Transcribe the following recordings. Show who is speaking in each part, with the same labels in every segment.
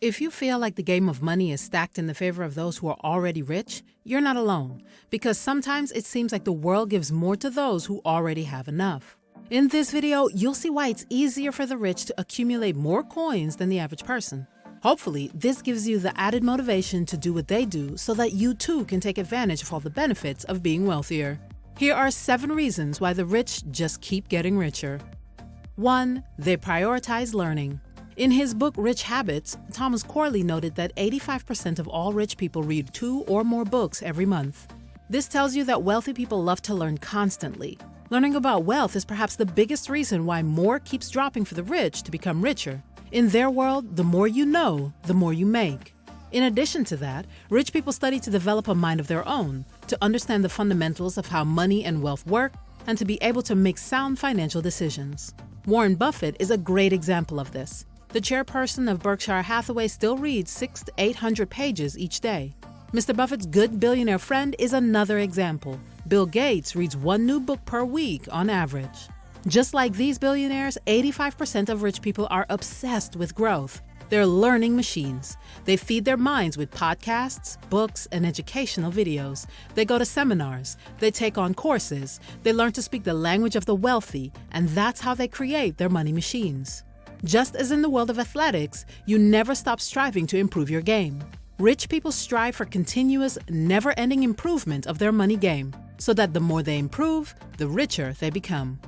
Speaker 1: If you feel like the game of money is stacked in the favor of those who are already rich, you're not alone, because sometimes it seems like the world gives more to those who already have enough. In this video, you'll see why it's easier for the rich to accumulate more coins than the average person. Hopefully, this gives you the added motivation to do what they do so that you too can take advantage of all the benefits of being wealthier. Here are 7 reasons why the rich just keep getting richer. 1. They prioritize learning. In his book Rich Habits, Thomas Corley noted that 85% of all rich people read 2 or more books every month. This tells you that wealthy people love to learn constantly. Learning about wealth is perhaps the biggest reason why more keeps dropping for the rich to become richer. In their world, the more you know, the more you make. In addition to that, rich people study to develop a mind of their own, to understand the fundamentals of how money and wealth work, and to be able to make sound financial decisions. Warren Buffett is a great example of this. The chairperson of Berkshire Hathaway still reads 600 to 800 pages each day. Mr. Buffett's good billionaire friend is another example. Bill Gates reads 1 new book per week on average. Just like these billionaires, 85% of rich people are obsessed with growth. They're learning machines. They feed their minds with podcasts, books, and educational videos. They go to seminars. They take on courses. They learn to speak the language of the wealthy, and that's how they create their money machines. Just as in the world of athletics, you never stop striving to improve your game. Rich people strive for continuous, never-ending improvement of their money game, so that the more they improve, the richer they become.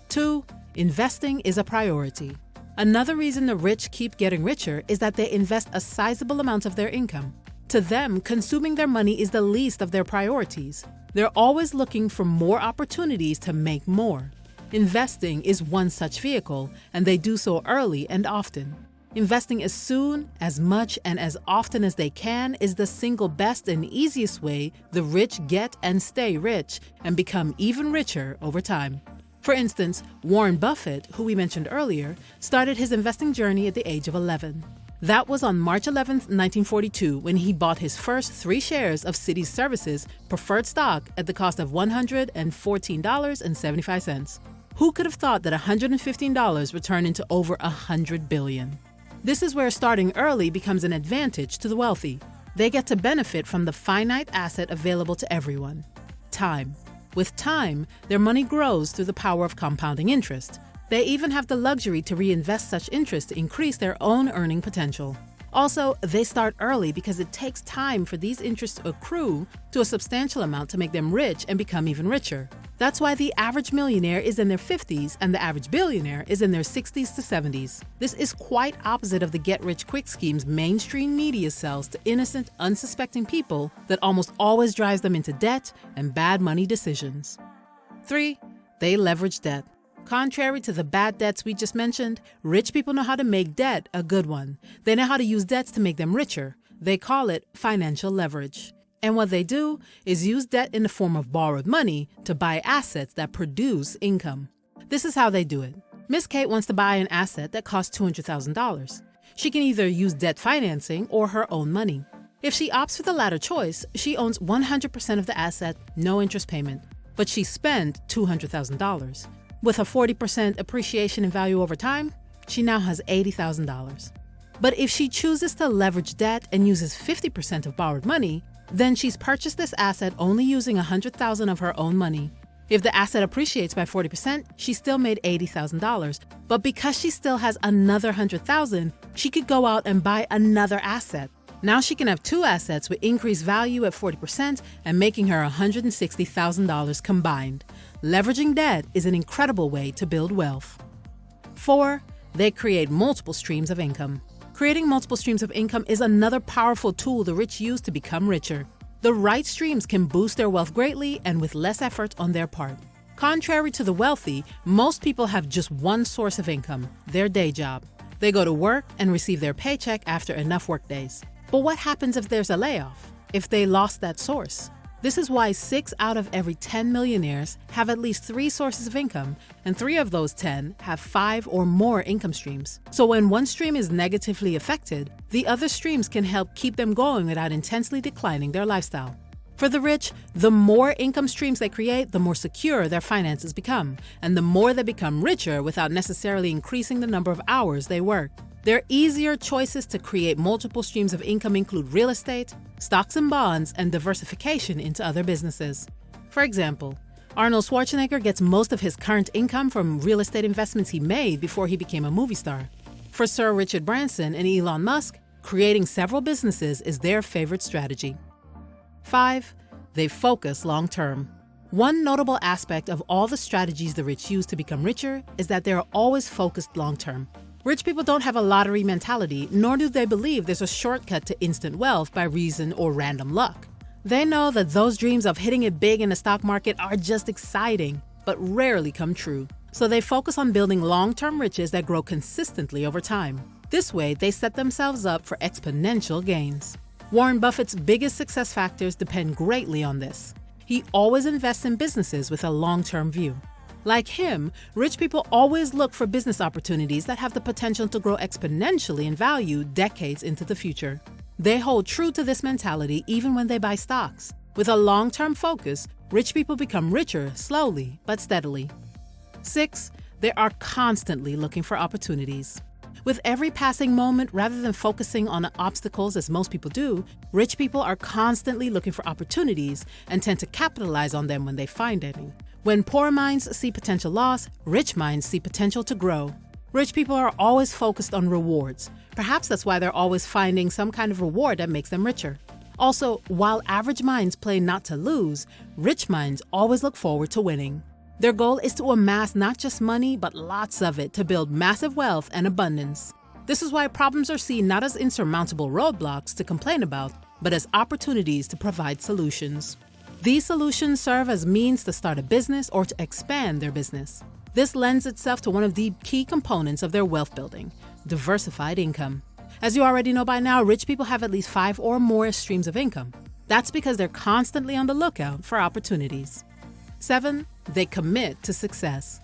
Speaker 1: 2. Investing is a priority. Another reason the rich keep getting richer is that they invest a sizable amount of their income. To them, consuming their money is the least of their priorities. They're always looking for more opportunities to make more. Investing is one such vehicle, and they do so early and often. Investing as soon, as much, and as often as they can is the single best and easiest way the rich get and stay rich and become even richer over time. For instance, Warren Buffett, who we mentioned earlier, started his investing journey at the age of 11. That was on March 11, 1942, when he bought his first 3 shares of Citi Services preferred stock at the cost of $114.75. Who could have thought that $115 would turn into over $100 billion? This is where starting early becomes an advantage to the wealthy. They get to benefit from the finite asset available to everyone: time. With time, their money grows through the power of compounding interest. They even have the luxury to reinvest such interest to increase their own earning potential. Also, they start early because it takes time for these interests to accrue to a substantial amount to make them rich and become even richer. That's why the average millionaire is in their 50s and the average billionaire is in their 60s to 70s. This is quite opposite of the get-rich-quick schemes mainstream media sells to innocent, unsuspecting people that almost always drives them into debt and bad money decisions. 3. They leverage debt. Contrary to the bad debts we just mentioned, rich people know how to make debt a good one. They know how to use debts to make them richer. They call it financial leverage. And what they do is use debt in the form of borrowed money to buy assets that produce income. This is how they do it. Miss Kate wants to buy an asset that costs $200,000. She can either use debt financing or her own money. If she opts for the latter choice, she owns 100% of the asset, no interest payment. But she spent $200,000. With a 40% appreciation in value over time, she now has $80,000. But if she chooses to leverage debt and uses 50% of borrowed money, then she's purchased this asset only using $100,000 of her own money. If the asset appreciates by 40%, she still made $80,000. But because she still has another $100,000, she could go out and buy another asset. Now she can have 2 assets with increased value at 40% and making her $160,000 combined. Leveraging debt is an incredible way to build wealth. 4. They create multiple streams of income. Creating multiple streams of income is another powerful tool the rich use to become richer. The right streams can boost their wealth greatly and with less effort on their part. Contrary to the wealthy, most people have just one source of income, their day job. They go to work and receive their paycheck after enough work days. But what happens if there's a layoff? If they lost that source? This is why 6 out of every 10 millionaires have at least 3 sources of income, and 3 of those 10 have 5 or more income streams. So when one stream is negatively affected, the other streams can help keep them going without intensely declining their lifestyle. For the rich, the more income streams they create, the more secure their finances become, and the more they become richer without necessarily increasing the number of hours they work. Their easier choices to create multiple streams of income include real estate, stocks and bonds, and diversification into other businesses. For example, Arnold Schwarzenegger gets most of his current income from real estate investments he made before he became a movie star. For Sir Richard Branson and Elon Musk, creating several businesses is their favorite strategy. 5. They focus long-term. One notable aspect of all the strategies the rich use to become richer is that they are always focused long-term. Rich people don't have a lottery mentality, nor do they believe there's a shortcut to instant wealth by reason or random luck. They know that those dreams of hitting it big in the stock market are just exciting, but rarely come true. So they focus on building long-term riches that grow consistently over time. This way, they set themselves up for exponential gains. Warren Buffett's biggest success factors depend greatly on this. He always invests in businesses with a long-term view. Like him, rich people always look for business opportunities that have the potential to grow exponentially in value decades into the future. They hold true to this mentality even when they buy stocks. With a long-term focus, rich people become richer slowly but steadily. 6. They are constantly looking for opportunities. With every passing moment, rather than focusing on obstacles as most people do, rich people are constantly looking for opportunities and tend to capitalize on them when they find any. When poor minds see potential loss, rich minds see potential to grow. Rich people are always focused on rewards. Perhaps that's why they're always finding some kind of reward that makes them richer. Also, while average minds play not to lose, rich minds always look forward to winning. Their goal is to amass not just money, but lots of it to build massive wealth and abundance. This is why problems are seen not as insurmountable roadblocks to complain about, but as opportunities to provide solutions. These solutions serve as means to start a business or to expand their business. This lends itself to one of the key components of their wealth building: diversified income. As you already know by now, rich people have at least 5 or more streams of income. That's because they're constantly on the lookout for opportunities. 7. They commit to success.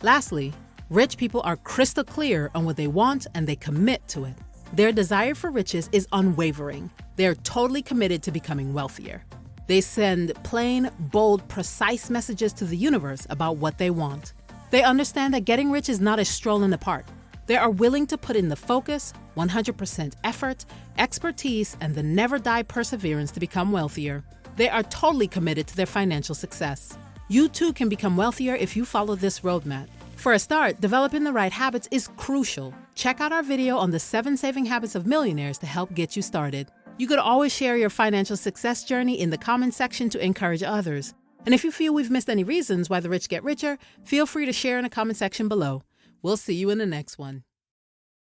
Speaker 1: Lastly, rich people are crystal clear on what they want and they commit to it. Their desire for riches is unwavering. They're totally committed to becoming wealthier. They send plain, bold, precise messages to the universe about what they want. They understand that getting rich is not a stroll in the park. They are willing to put in the focus, 100% effort, expertise, and the never-die perseverance to become wealthier. They are totally committed to their financial success. You too can become wealthier if you follow this roadmap. For a start, developing the right habits is crucial. Check out our video on the 7 saving habits of millionaires to help get you started. You could always share your financial success journey in the comments section to encourage others. And if you feel we've missed any reasons why the rich get richer, feel free to share in the comment section below. We'll see you in the next one.